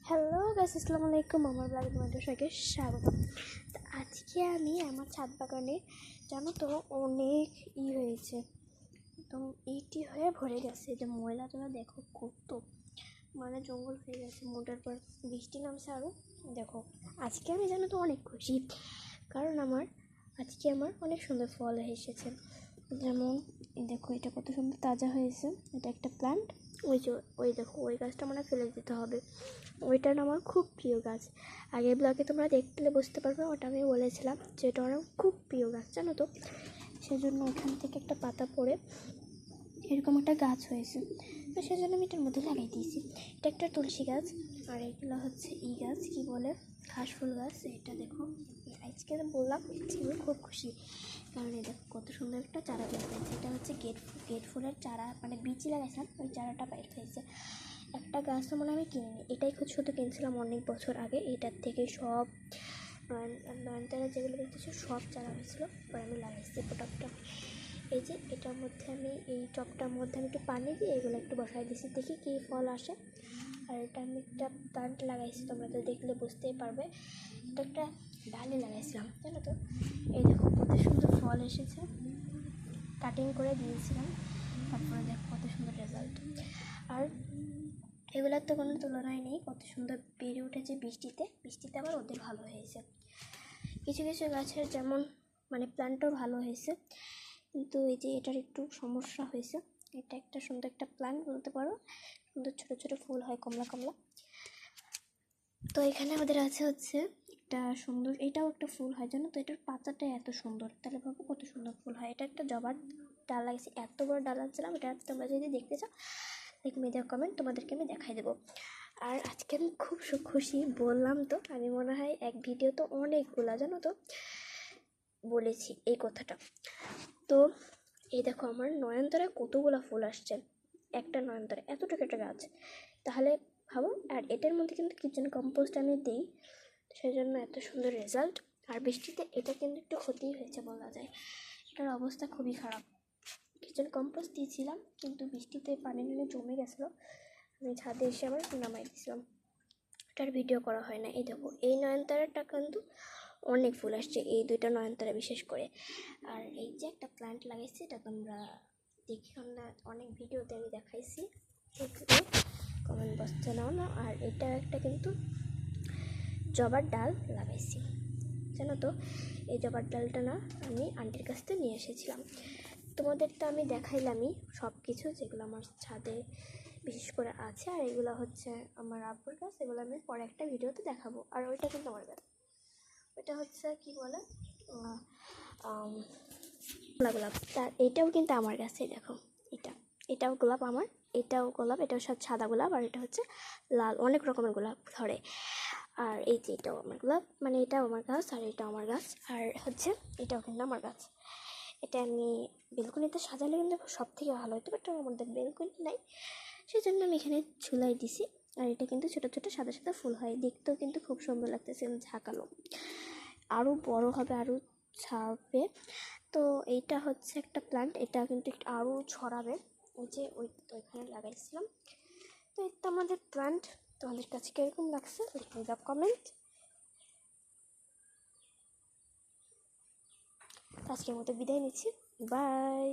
Hello guys, আসসালামু আলাইকুম। আমার ব্লগে তোমাদের সবাইকে স্বাগতম। তো আজকে আমি আমার ছাদ বাগানে জানো তো অনেক হয়েছে, একদম ইটি হয়ে ভরে গেছে। যে ময়লা তোমরা দেখো, কত মানে জঙ্গল হয়ে গেছে। মোটার পর বৃষ্টি নামছে আরও। দেখো আজকে আমি জানো তো অনেক খুশি, কারণ আজকে আমার অনেক সুন্দর ফল এসেছে। যেমন দেখো, এটা কত সুন্দর তাজা হয়েছে। এটা একটা প্ল্যান্ট। ওই দেখো, ওই গাছটা মানে ফেলে দিতে হবে। ওইটা আমার খুব প্রিয় গাছ। আগের ব্লগে তোমরা দেখলে বুঝতে পারবে, ওটা আমি বলেছিলাম যে এটা আমার খুব প্রিয় গাছ জানো তো। সেজন্য ওখান থেকে একটা পাতা পড়ে এরকম একটা গাছ হয়েছে, তো সেজন্য আমি এটার মধ্যে লাগাই দিয়েছি। এটা একটা তুলসী গাছ, আর এগুলো হচ্ছে গাছ কি বলে, ঘাসফুল গাছ। এটা দেখো, আজকে বললাম আমি খুব খুশি, কারণ এই দেখো কত সুন্দর একটা চারা বের হয়েছে। এটা হচ্ছে গেট ফুলের চারা, মানে বীজ লাগাইছিলাম, ওই চারাটা বের হয়েছে। একটা গাছ তো মনে আমি কিনিনি, এটাই শুধু কিনছিলাম অনেক বছর আগে। এটার থেকে সব নয়নতারা যেগুলো দেখতেছি সব চারা হয়েছিল, পরে আমি লাগাইছি টপটা। এই যে এটার মধ্যে আমি এই টপটার মধ্যে আমি একটু পানি দিয়ে এগুলো একটু বসাই দিয়েছি, দেখি কী ফল আসে। আর এটা আমি একটা প্লান্ট লাগাইছি, তোমরা তো দেখলে বুঝতেই পারবে। এটা একটা ডালে লাগাইছিলাম জানো তো। এই দেখো কত সুন্দর ফল এসেছে, কাটিং করে দিয়েছিলাম। তারপরে দেখো কত সুন্দর রেজাল্ট। আর এগুলোর তো কোনো তুলনায় নেই, কত সুন্দর বেড়ে উঠেছে বৃষ্টিতে আবার ওদের ভালো হয়েছে। কিছু কিছু গাছের যেমন মানে প্ল্যান্টও ভালো হয়েছে, কিন্তু এই যে এটার একটু সমস্যা হয়েছে। এটা একটা সুন্দর একটা প্ল্যান্ট বলতে পারো, সুন্দর ছোটো ছোটো ফুল হয় কমলা কমলা। তো এখানে আমাদের আছে হচ্ছে একটা সুন্দর, এটাও একটা ফুল হয় জানো তো। এটার পাতাটা এত সুন্দর, তাহলে ভাবো কত সুন্দর ফুল হয়। এটা একটা জবার ডাল লাগিয়েছি, এত বড় ডাল আনছিলাম। এটা তোমরা যদি দেখতে চাও মেয়েদের কমেন্ট, তোমাদেরকে আমি দেখাই দেবো। আর আজকে আমি খুব খুশি, বললাম তো আমি মনে হয় এক ভিডিও তো অনেকগুলো জানো তো বলেছি এই কথাটা। তো এই দেখো আমার নয়নতারায় কতগুলো ফুল আসছে, একটা নয়নতারা এতটুকু একটা গাছ, তাহলে ভাবো। আর এটার মধ্যে কিন্তু কিচেন কম্পোস্ট আমি দিই, সেই জন্য এত সুন্দর রেজাল্ট। আর বৃষ্টিতে এটা কিন্তু একটু ক্ষতিই হয়েছে বলা যায়, এটার অবস্থা খুবই খারাপ। কিচেন কম্পোস্ট দিয়েছিলাম, কিন্তু বৃষ্টিতে পানি জমে গেছিলো, আমি ছাদে এসে আবার নামাই দিয়েছিলাম, এটার ভিডিও করা হয় না। এই দেখো এই নয়নতারাটা কিন্তু অনেক ফুল আসছে, এই দুইটা নয়নতারা বিশেষ করে। আর এই যে একটা প্ল্যান্ট লাগাইছি, এটা তোমরা দেখো না, অনেক ভিডিওতে আমি দেখাইছি, এগুলো কমেন্ট বক্সে নাও না। আর এটা একটা কিন্তু জবার ডাল লাগাইছি জানো তো। এই জবার ডালটা না আমি আন্টির কাছ থেকে নিয়ে এসেছিলাম। তোমাদের তো আমি দেখাইলামই সব কিছু, যেগুলো আমার ছাদে বিশেষ করে আছে। আর এগুলো হচ্ছে আমার আব্বুর গাছ, এগুলো আমি পরে একটা ভিডিওতে দেখাবো। আর ওইটা কিন্তু আমার গাছ, ওইটা হচ্ছে কি বলে গোলাপ। তার এটাও কিন্তু আমার গাছে, দেখো এটাও গোলাপ আমার, এটাও গোলাপ, এটাও সব সাদা গোলাপ, আর এটা হচ্ছে লাল, অনেক রকমের গোলাপ ধরে। আর এই যে এটাও আমার গোলাপ, মানে এটাও আমার গাছ, আর এটাও আমার গাছ, আর হচ্ছে এটাও কিন্তু আমার গাছ। এটা আমি বেলকনিতে সাজালে কিন্তু সব থেকে ভালো হতো, বাট আমাদের বেলকনি নাই, সেই জন্য আমি এখানে ঝুলাই দিছি। আর এটা কিন্তু ছোটো ছোটো সাদা সাদা ফুল হয়, দেখতেও কিন্তু খুব সুন্দর লাগতেছে, ঝাঁকালো। আরও বড় হবে, আরও ছাড়বে। তো এইটা হচ্ছে একটা প্ল্যান্ট, এটা কিন্তু আরও ছড়াবে। ওই যে ওইখানে লাগাইছিলাম। তো এই তো আমাদের প্ল্যান্ট। তোমাদের কাছে কীরকম লাগছে লিখে দাও কমেন্ট। আজকের মতো বিদায় নিচ্ছি, বাই।